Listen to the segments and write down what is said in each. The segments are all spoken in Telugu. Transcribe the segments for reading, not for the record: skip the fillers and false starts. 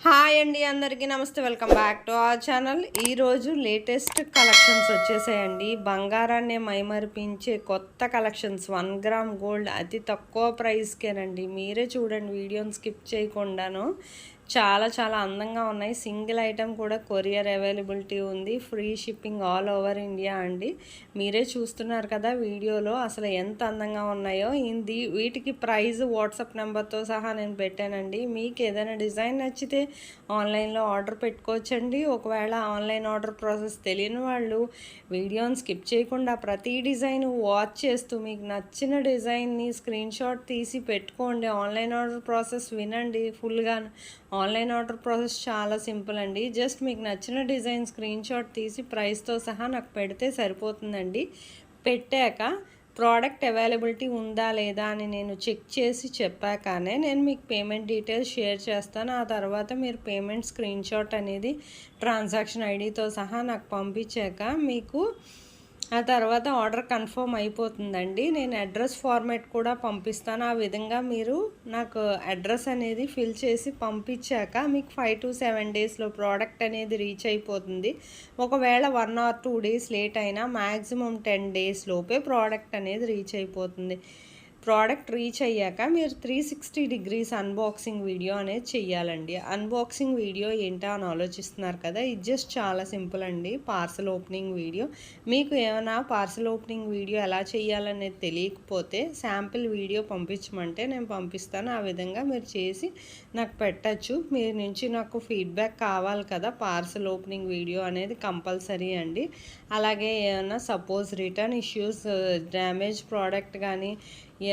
హాయ్ అండి, అందరికీ నమస్తే. Welcome back to our channel. ఈరోజు లేటెస్ట్ కలెక్షన్స్ వచ్చేసాయండి. బంగారాన్ని మైమరిపించే కొత్త కలెక్షన్స్. 1 గ్రామ్ గోల్డ్ అతి తక్కువ ప్రైస్కేనండి. మీరే చూడండి, వీడియోని స్కిప్ చేయకుండాను. చాలా చాలా అందంగా ఉన్నాయి. సింగిల్ ఐటెం కూడా కొరియర్ అవైలబిలిటీ ఉంది. Free shipping all over India అండి. మీరే చూస్తున్నారు కదా వీడియోలో అసలు ఎంత అందంగా ఉన్నాయో. వీటికి ప్రైస్ వాట్సాప్ నెంబర్తో సహా నేను పెట్టానండి. మీకు ఏదైనా డిజైన్ నచ్చితే ఆన్లైన్లో ఆర్డర్ పెట్టుకోవచ్చండి. ఒకవేళ ఆన్లైన్ ఆర్డర్ ప్రాసెస్ తెలియని వాళ్ళు వీడియోని స్కిప్ చేయకుండా ప్రతి డిజైన్ వాచ్ చేస్తూ మీకు నచ్చిన డిజైన్ని స్క్రీన్ షాట్ తీసి పెట్టుకోండి. ఆన్లైన్ ఆర్డర్ ప్రాసెస్ వినండి ఫుల్గా. ఆన్లైన్ ఆర్డర్ ప్రాసెస్ చాలా సింపుల్ అండి. జస్ట్ మీకు నచ్చిన డిజైన్ స్క్రీన్ షాట్ తీసి ప్రైస్తో సహా నాకు పెడితే సరిపోతుందండి. పెట్టాక ప్రోడక్ట్ అవైలబిలిటీ ఉందా లేదా అని నేను చెక్ చేసి చెప్పాకనే నేను మీకు పేమెంట్ డీటెయిల్స్ షేర్ చేస్తాను. ఆ తర్వాత మీరు పేమెంట్ స్క్రీన్ షాట్ అనేది ట్రాన్సాక్షన్ ఐడితో సహా నాకు పంపించాక మీకు ఆ తర్వాత ఆర్డర్ కన్ఫర్మ్ అయిపోతుందండి. నేను అడ్రస్ ఫార్మాట్ కూడా పంపిస్తాను. ఆ విధంగా మీరు నాకు అడ్రస్ అనేది ఫిల్ చేసి పంపించాక మీకు 5 to 7 డేస్లో ప్రోడక్ట్ అనేది రీచ్ అయిపోతుంది. ఒకవేళ 1 or 2 డేస్ లేట్ అయినా మ్యాక్సిమం 10 డేస్ లోపే ప్రోడక్ట్ అనేది రీచ్ అయిపోతుంది. ప్రోడక్ట్ రీచ్ అయ్యాక మీరు 360 degrees అన్బాక్సింగ్ వీడియో అనేది చెయ్యాలండి. అన్బాక్సింగ్ వీడియో ఏంటో అని ఆలోచిస్తున్నారు కదా, ఇది జస్ట్ చాలా సింపుల్ అండి. Parcel opening video. మీకు ఏమైనా పార్సల్ ఓపెనింగ్ వీడియో ఎలా చేయాలనేది తెలియకపోతే శాంపిల్ వీడియో పంపించమంటే నేను పంపిస్తాను. ఆ విధంగా మీరు చేసి నాకు పెట్టచ్చు. మీ నుంచి నాకు ఫీడ్బ్యాక్ కావాలి కదా. పార్సల్ ఓపెనింగ్ వీడియో అనేది కంపల్సరీ అండి. అలాగే ఏమైనా suppose return issues, damage product కానీ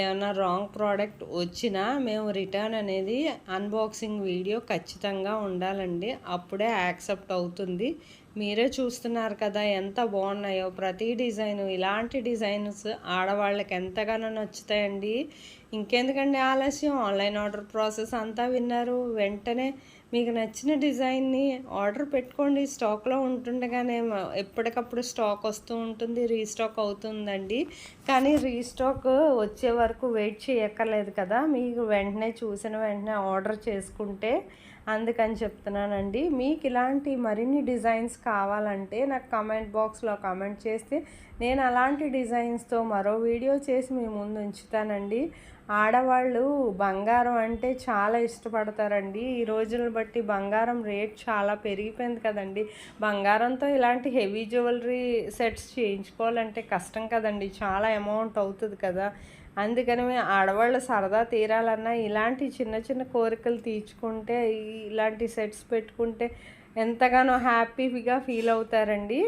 ఏమైనా రాంగ్ ప్రోడక్ట్ వచ్చినా మేము రిటర్న్ అనేది అన్బాక్సింగ్ వీడియో ఖచ్చితంగా ఉండాలండి. అప్పుడే యాక్సెప్ట్ అవుతుంది. మీరే చూస్తున్నారు కదా ఎంత బాగున్నాయో ప్రతి డిజైను. ఇలాంటి డిజైన్స్ ఆడవాళ్ళకి ఎంతగానో నచ్చుతాయండి. ఇంకెందుకండి ఆలస్యం, ఆన్లైన్ ఆర్డర్ ప్రాసెస్ అంతా విన్నారు. వెంటనే మీకు నచ్చిన డిజైన్ని ఆర్డర్ పెట్టుకోండి. స్టాక్లో ఉంటుండగానే ఎప్పటికప్పుడు స్టాక్ వస్తూ ఉంటుంది, రీస్టాక్ అవుతుందండి. కానీ రీస్టాక్ వచ్చే వరకు వెయిట్ చేయక్కర్లేదు కదా. మీకు వెంటనే చూసిన వెంటనే ఆర్డర్ చేసుకుంటే అందుకని చెప్తున్నానండి. మీకు ఇలాంటి మరిన్ని డిజైన్స్ కావాలంటే నాకు కామెంట్ బాక్స్లో కామెంట్ చేస్తే నేను అలాంటి డిజైన్స్తో మరో వీడియో చేసి మీ ముందు ఉంచుతానండి. ఆడవాళ్ళు బంగారం అంటే చాలా ఇష్టపడతారండి. ఈ రోజులను బట్టి బంగారం రేట్ చాలా పెరిగిపోయింది కదండి. బంగారంతో ఇలాంటి హెవీ జ్యువెలరీ సెట్స్ చేయించుకోవాలంటే కష్టం కదండి, చాలా అమౌంట్ అవుతుంది కదా. అందుకని ఆడవాళ్ళు సరదా తీరాలన్నా ఇలాంటి చిన్న చిన్న కోరికలు తీర్చుకుంటే ఇలాంటి సెట్స్ పెట్టుకుంటే ఎంతగానో హ్యాపీగా ఫీల్ అవుతారండి.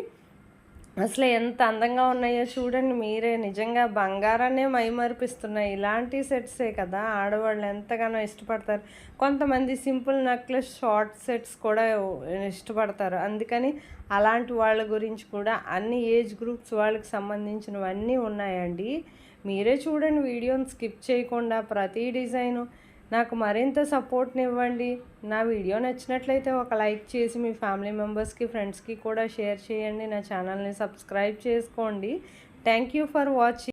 అసలు ఎంత అందంగా ఉన్నాయో చూడండి మీరే. నిజంగా బంగారాన్నే మైమరిపిస్తున్నాయి. ఇలాంటి సెట్సే కదా ఆడవాళ్ళు ఎంతగానో ఇష్టపడతారు. కొంతమంది సింపుల్ నెక్లెస్ షార్ట్ సెట్స్ కూడా ఇష్టపడతారు. అందుకని అలాంటి వాళ్ళ గురించి కూడా అన్ని ఏజ్ గ్రూప్స్ వాళ్ళకి సంబంధించినవన్నీ ఉన్నాయండి. మీరే చూడండి, వీడియోని స్కిప్ చేయకుండా ప్రతి డిజైను. నాకు మరింత సపోర్ట్నివ్వండి. నా వీడియో నచ్చినట్లయితే ఒక లైక్ చేసి మీ ఫ్యామిలీ మెంబర్స్కి, ఫ్రెండ్స్కి కూడా షేర్ చేయండి. నా ఛానల్ని సబ్స్క్రైబ్ చేసుకోండి. Thank you for watching.